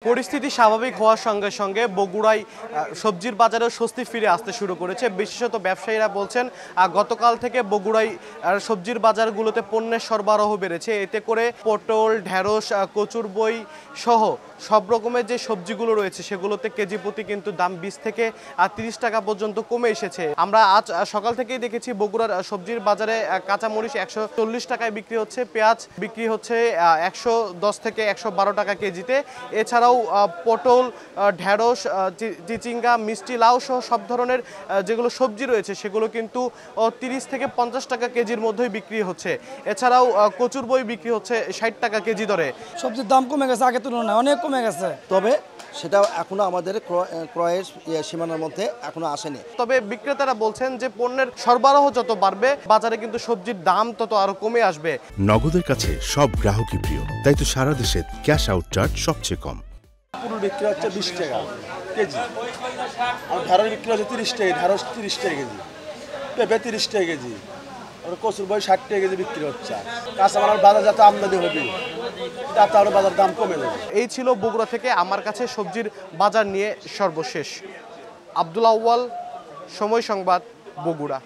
পরিস্থিতি স্বাভাবিক হওয়ার সঙ্গে সঙ্গে বগুড়ায় সবজির বাজারেও স্বস্তি ফিরে আসতে শুরু করেছে। বিশেষত ব্যবসায়ীরা বলছেন গতকাল থেকে বগুড়ায় সবজির বাজারগুলোতে পণ্যের সরবরাহ বেড়েছে। এতে করে পটল, ঢেঁড়স, কচুরবই সহ সব রকমের যে সবজিগুলো রয়েছে সেগুলোতে কেজি প্রতি কিন্তু দাম 20 থেকে 30 টাকা পর্যন্ত কমে এসেছে। আমরা আজ সকাল থেকেই দেখেছি বগুড়ার সবজির বাজারে কাঁচামরিচ 140 টাকায় বিক্রি হচ্ছে, পেঁয়াজ বিক্রি হচ্ছে 110 থেকে 112 টাকা কেজিতে। এছাড়াও পটল, ঢেঁড়স, চিচিঙ্গা, মিষ্টি লাউ সহ সব ধরনের যেগুলো সবজি রয়েছে সেগুলো কিন্তু 30 থেকে 50 টাকা কেজির মধ্যেই বিক্রি হচ্ছে। এছাড়াও কচুরবই বিক্রি হচ্ছে 60 টাকা কেজি দরে। সবজির দাম কমে গেছে, আগের তুলনায় অনেক কমে গেছে, তবে সেটা এখনো আমাদের ক্রয়ের সীমানার মধ্যে এখনো আসেনি। তবে বিক্রেতারা বলছেন যে পণ্যের সরবরাহ যত বাড়বে বাজারে কিন্তু সবজির দাম তত আরো কমে আসবে। নগদের কাছে সব গ্রাহকই প্রিয়, তাই তো সারা দেশে ক্যাশ আউট চার্জ সবচেয়ে কম। পুরো বিক্রি হচ্ছে 20 টাকা কেজি, আর ঢেঁড়স বিক্রি হচ্ছে 30 টাকা, ঢেঁড়স 30 টাকা কেজি, পেঁপে 30 টাকা কেজি, আর কচুরবই 60 টাকা কেজি বিক্রি হচ্ছে। কাঁচামালের বাজার যত আমদানি হবে তাতে আরো বাজার দাম কমে যাবে। এই ছিল বগুড়া থেকে আমার কাছে সবজির বাজার নিয়ে সর্বশেষ। আব্দুল আউয়াল, সময় সংবাদ, বগুড়া।